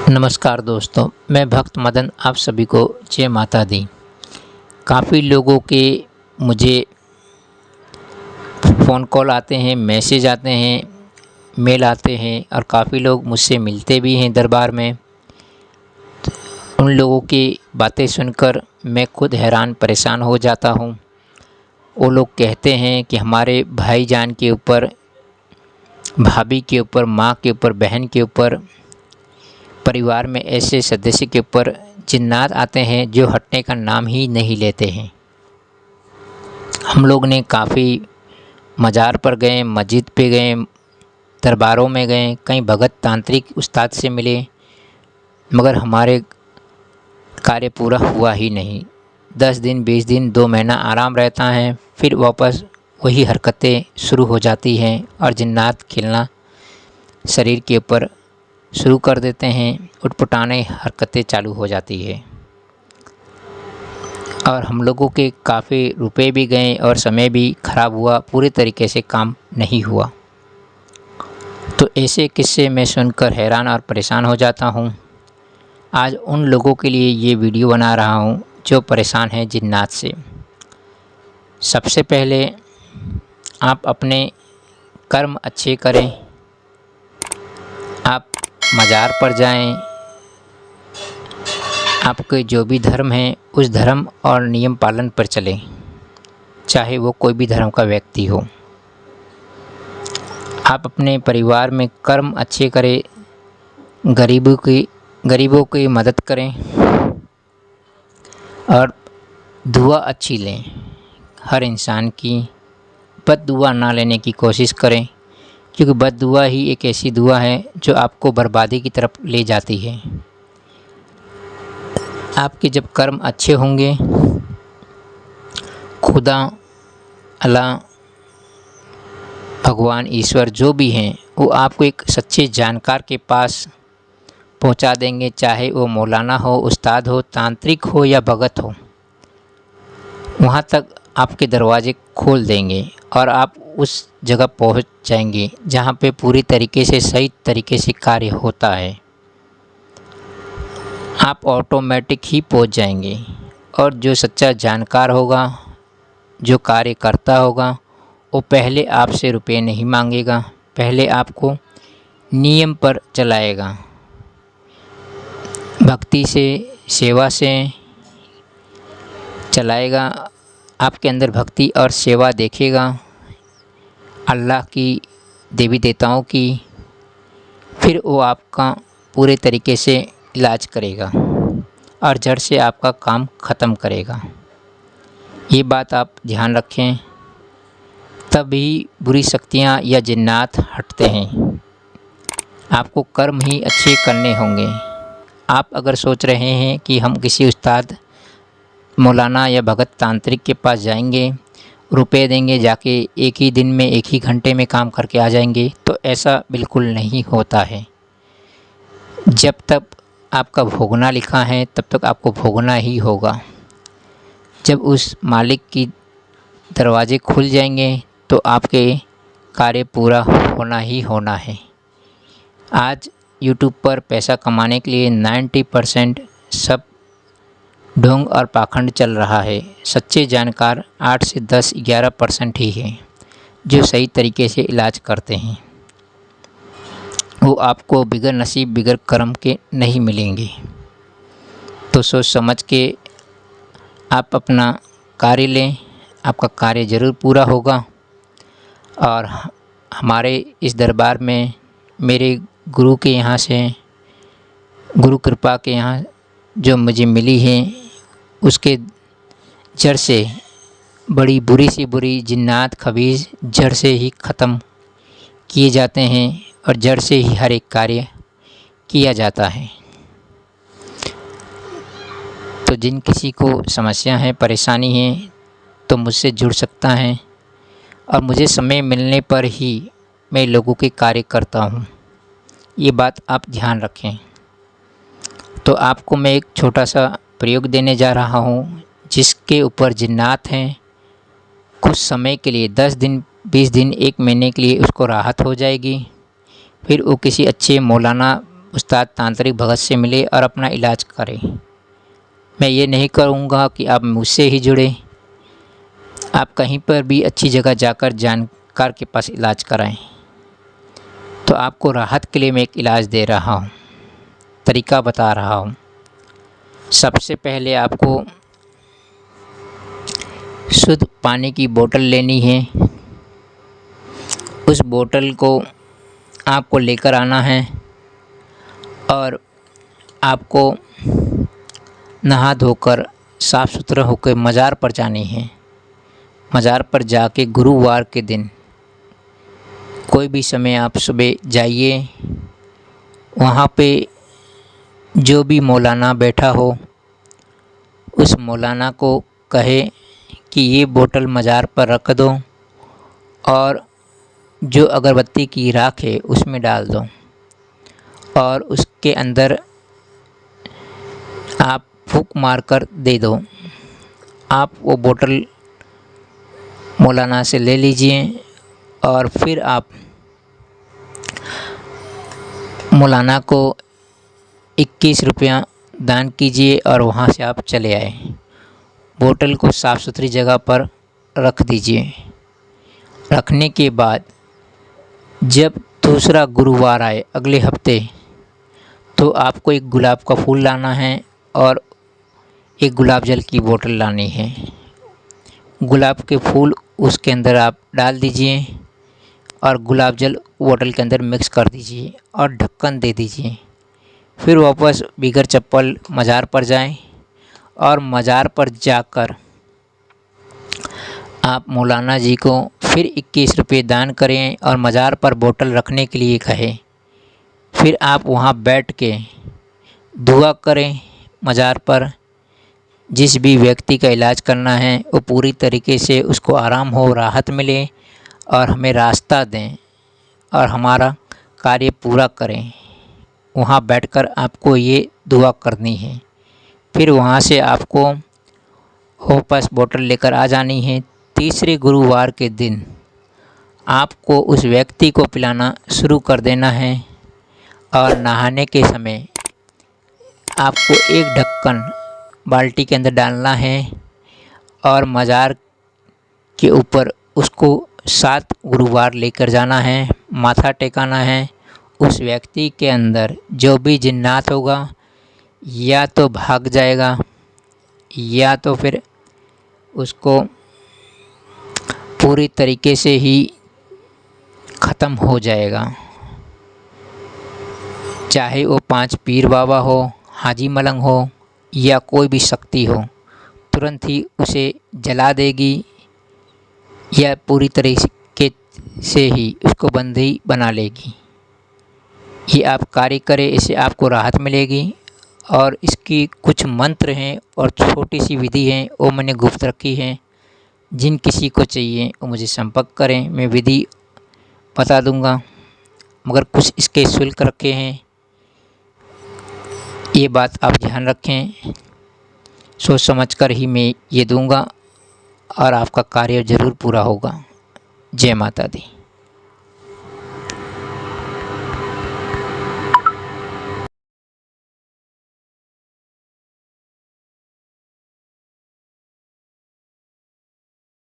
नमस्कार दोस्तों, मैं भक्त मदन आप सभी को जय माता दी। काफ़ी लोगों के मुझे फ़ोन कॉल आते हैं, मैसेज आते हैं, मेल आते हैं और काफ़ी लोग मुझसे मिलते भी हैं दरबार में। उन लोगों की बातें सुनकर मैं खुद हैरान परेशान हो जाता हूँ। वो लोग कहते हैं कि हमारे भाईजान के ऊपर, भाभी के ऊपर, माँ के ऊपर, बहन के ऊपर, परिवार में ऐसे सदस्य के ऊपर जिन्नात आते हैं जो हटने का नाम ही नहीं लेते हैं। हम लोग ने काफ़ी मज़ार पर गए, मस्जिद पे गए, दरबारों में गए, कई भगत तांत्रिक उस्ताद से मिले, मगर हमारे कार्य पूरा हुआ ही नहीं। 10 दिन, 20 दिन, 2 महीना आराम रहता है, फिर वापस वही हरकतें शुरू हो जाती हैं और जिन्नात खिलना शरीर के ऊपर शुरू कर देते हैं। उटपटाने हरकतें चालू हो जाती है और हम लोगों के काफ़ी रुपए भी गए और समय भी ख़राब हुआ, पूरे तरीके से काम नहीं हुआ। तो ऐसे किस्से मैं सुनकर हैरान और परेशान हो जाता हूँ। आज उन लोगों के लिए ये वीडियो बना रहा हूँ जो परेशान हैं जिन्नात से। सबसे पहले आप अपने कर्म अच्छे करें, आप मज़ार पर जाएं, आपके जो भी धर्म है उस धर्म और नियम पालन पर चलें, चाहे वो कोई भी धर्म का व्यक्ति हो। आप अपने परिवार में कर्म अच्छे करें, गरीबों की मदद करें और दुआ अच्छी लें। हर इंसान की बद्दुआ ना लेने की कोशिश करें, क्योंकि बद्दुआ ही एक ऐसी दुआ है जो आपको बर्बादी की तरफ ले जाती है। आपके जब कर्म अच्छे होंगे, खुदा, अल्लाह, भगवान, ईश्वर जो भी हैं वो आपको एक सच्चे जानकार के पास पहुंचा देंगे, चाहे वो मौलाना हो, उस्ताद हो, तांत्रिक हो या भगत हो। वहां तक आपके दरवाजे खोल देंगे और आप उस जगह पहुंच जाएंगे जहां पे पूरी तरीके से सही तरीके से कार्य होता है। आप ऑटोमेटिक ही पहुंच जाएंगे और जो सच्चा जानकार होगा, जो कार्य करता होगा, वो पहले आपसे रुपए नहीं मांगेगा, पहले आपको नियम पर चलाएगा, भक्ति से, सेवा से चलाएगा। आपके अंदर भक्ति और सेवा देखेगा, अल्लाह की, देवी देवताओं की, फिर वो आपका पूरे तरीके से इलाज करेगा और जड़ से आपका काम ख़त्म करेगा। ये बात आप ध्यान रखें, तभी बुरी शक्तियाँ या जिन्नात हटते हैं। आपको कर्म ही अच्छे करने होंगे। आप अगर सोच रहे हैं कि हम किसी उस्ताद, मौलाना या भगत तांत्रिक के पास जाएंगे, रुपए देंगे, जाके एक ही दिन में, एक ही घंटे में काम करके आ जाएंगे, तो ऐसा बिल्कुल नहीं होता है। जब तक आपका भोगना लिखा है तब तक आपको भोगना ही होगा। जब उस मालिक की दरवाजे खुल जाएंगे तो आपके कार्य पूरा होना ही होना है। आज यूट्यूब पर पैसा कमाने के लिए 90% सब ढोंग और पाखंड चल रहा है। सच्चे जानकार 8 से 10, 11% ही हैं जो सही तरीके से इलाज करते हैं। वो आपको बिगर नसीब, बिगर कर्म के नहीं मिलेंगे। तो सोच समझ के आप अपना कार्य लें, आपका कार्य ज़रूर पूरा होगा। और हमारे इस दरबार में मेरे गुरु के यहाँ से, गुरु कृपा के यहाँ जो मुझे मिली है, उसके जड़ से बड़ी बुरी से बुरी जिन्नात, खबीज़ जड़ से ही ख़त्म किए जाते हैं और जड़ से ही हर एक कार्य किया जाता है। तो जिन किसी को समस्या है, परेशानी है, तो मुझसे जुड़ सकता है और मुझे समय मिलने पर ही मैं लोगों के कार्य करता हूँ। ये बात आप ध्यान रखें। तो आपको मैं एक छोटा सा प्रयोग देने जा रहा हूँ, जिसके ऊपर जिन्नात हैं, कुछ समय के लिए 10 दिन, 20 दिन, 1 महीने के लिए उसको राहत हो जाएगी। फिर वो किसी अच्छे मौलाना, उस्ताद तांत्रिक भगत से मिले और अपना इलाज करें। मैं ये नहीं करूँगा कि आप मुझसे ही जुड़े। आप कहीं पर भी अच्छी जगह जाकर जानकार के पास इलाज कराएं। तो आपको राहत के लिए मैं एक इलाज दे रहा हूँ, तरीका बता रहा हूँ। सबसे पहले आपको शुद्ध पानी की बोतल लेनी है। उस बोतल को आपको लेकर आना है और आपको नहा धोकर साफ़ सुथरा होकर मज़ार पर जानी है। मज़ार पर जाके गुरुवार के दिन कोई भी समय आप सुबह जाइए। वहाँ पे जो भी मौलाना बैठा हो उस मौलाना को कहे कि ये बोतल मज़ार पर रख दो और जो अगरबत्ती की राख है उसमें डाल दो और उसके अंदर आप फूंक मारकर दे दो। आप वो बोतल मौलाना से ले लीजिए और फिर आप मौलाना को 21 रुपया दान कीजिए और वहाँ से आप चले आए। बोतल को साफ़ सुथरी जगह पर रख दीजिए। रखने के बाद जब दूसरा गुरुवार आए अगले हफ्ते, तो आपको एक गुलाब का फूल लाना है और एक गुलाब जल की बोतल लानी है। गुलाब के फूल उसके अंदर आप डाल दीजिए और गुलाब जल बोतल के अंदर मिक्स कर दीजिए और ढक्कन दे दीजिए। फिर वापस बिगर चप्पल मज़ार पर जाएं और मज़ार पर जाकर आप मौलाना जी को फिर 21 रुपये दान करें और मज़ार पर बोतल रखने के लिए कहें। फिर आप वहाँ बैठ के दुआ करें मज़ार पर। जिस भी व्यक्ति का इलाज करना है वो पूरी तरीके से उसको आराम हो, राहत मिले और हमें रास्ता दें और हमारा कार्य पूरा करें। वहाँ बैठकर आपको ये दुआ करनी है। फिर वहाँ से आपको वापस बोतल लेकर आ जानी है। तीसरे गुरुवार के दिन आपको उस व्यक्ति को पिलाना शुरू कर देना है और नहाने के समय आपको एक ढक्कन बाल्टी के अंदर डालना है और मज़ार के ऊपर उसको 7 गुरुवार लेकर जाना है, माथा टेकाना है। उस व्यक्ति के अंदर जो भी जिन्नात होगा या तो भाग जाएगा या तो फिर उसको पूरी तरीके से ही ख़त्म हो जाएगा। चाहे वो 5 पीर बाबा हो, हाजी मलंग हो या कोई भी शक्ति हो, तुरंत ही उसे जला देगी या पूरी तरीके से ही उसको बंदी बना लेगी। ये आप कार्य करें, इससे आपको राहत मिलेगी। और इसकी कुछ मंत्र हैं और छोटी सी विधि है वो मैंने गुप्त रखी है। जिन किसी को चाहिए वो मुझे संपर्क करें, मैं विधि बता दूंगा, मगर कुछ इसके शुल्क रखे हैं। ये बात आप ध्यान रखें। सोच समझ कर ही मैं ये दूंगा और आपका कार्य ज़रूर पूरा होगा। जय माता दी।